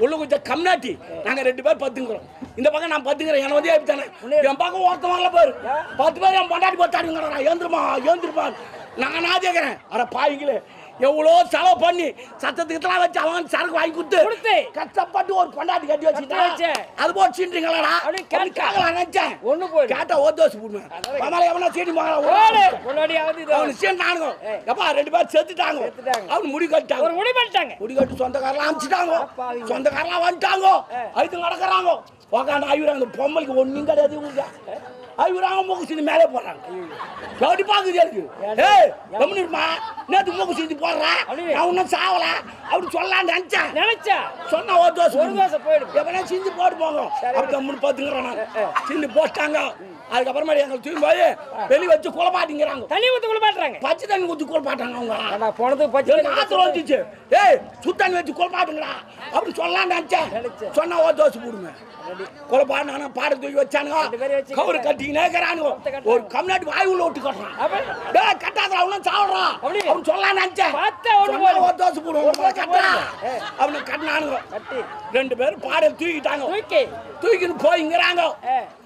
உள்ள கொஞ்சம் கம்னாட்டி நாங்கள் 2 பேர் பத்துங்கிறோம். இந்த பக்கம் நான் பத்துங்கிறேன். என்ன வந்து தானே என் பக்கம் ஒருத்தவங்கள பேர் 10 பேர் என் பொண்டாட்டி போட்டாடுங்கிறேன். ஏந்திருமா நான் கேட்குறேன். அட பாய்ங்களே எவ்வளோ செலவு பண்ணி சத்தத்துக்குலாம் வச்சு அவன் சரக்கு வாங்கி கொடுத்து கஷ்டப்பட்டு ஒரு பொண்டாட்டி கட்டி வச்சு அது போட்டு சீன்றீங்களா நினைச்சேன். ஒண்ணு போய் கேட்டா ஓதோசு போடுவேன். அதனால எவனா சீட்டி அவனு சீண்டானுங்க. எப்பா 2 பேர் செத்துட்டாங்க. அவனு முடி கட்டாங்க. முடி கட்டு சொந்தக்காரெல்லாம் அனுப்பிச்சிட்டாங்க. சொந்தக்காரெல்லாம் வந்துட்டாங்க. அதுக்கு நடக்கிறாங்க. உக்காந்து ஆயுறாங்க. பொம்மலுக்கு ஒன்றும் கிடையாது. உங்களுக்கு ஆயுறாங்க. மூக்கு சீனி மேலே போடுறாங்க. எப்படி பாக்குது எனக்கு கம்மிடுமா நேற்று மூக்கு சீனி போடுறேன். நான் ஒன்றும் சாவல அப்படி சொல்லலான்னு நினைச்சேன். சொன்னா ஒரு தோசை போயிடும். எப்பனா சிந்தி போட்டு போங்க. அப்படி கம்முன்னு பார்த்துக்கிறேன். நான் சிந்தி போட்டாங்க. அதுக்கப்புறமா எங்களுக்கு தூக்கி போய் வெளியே வச்சு குளப்பாட்டிங்கிறாங்க. தண்ணி ஊற்றி குளப்பாட்டுறாங்க. பச்சை தண்ணி ஊற்றி குளப்பாட்டாங்க. அவங்க போனதுக்கு பச்சை ஆத்திரம் வந்துச்சு. சுத்தண்ணி வச்சு குளப்பாட்டுங்களா அப்படி சொல்லலான்னு நினைச்சேன். சொன்னா ஒரு தோசை போடுங்க. குளப்பாடு பாட தூக்கி வச்சானுங்க. கவுரு கட்டிக்கினே இருக்கிறானுங்க. ஒரு கம்நாட்டு வாய் உள்ள விட்டு கட்டுறான். கட்டாத அவனும் சாப்பிட்றான் அப்படின்னு சொல்லலான்னு நினைச்சேன். ஒரு தோசை போடுவோம் கட்டுறான் அவனு கட்டினானுங்க. 2 பேரும் பாடல் தூக்கிட்டாங்க. தூக்கின்னு போய்ங்கிறாங்க.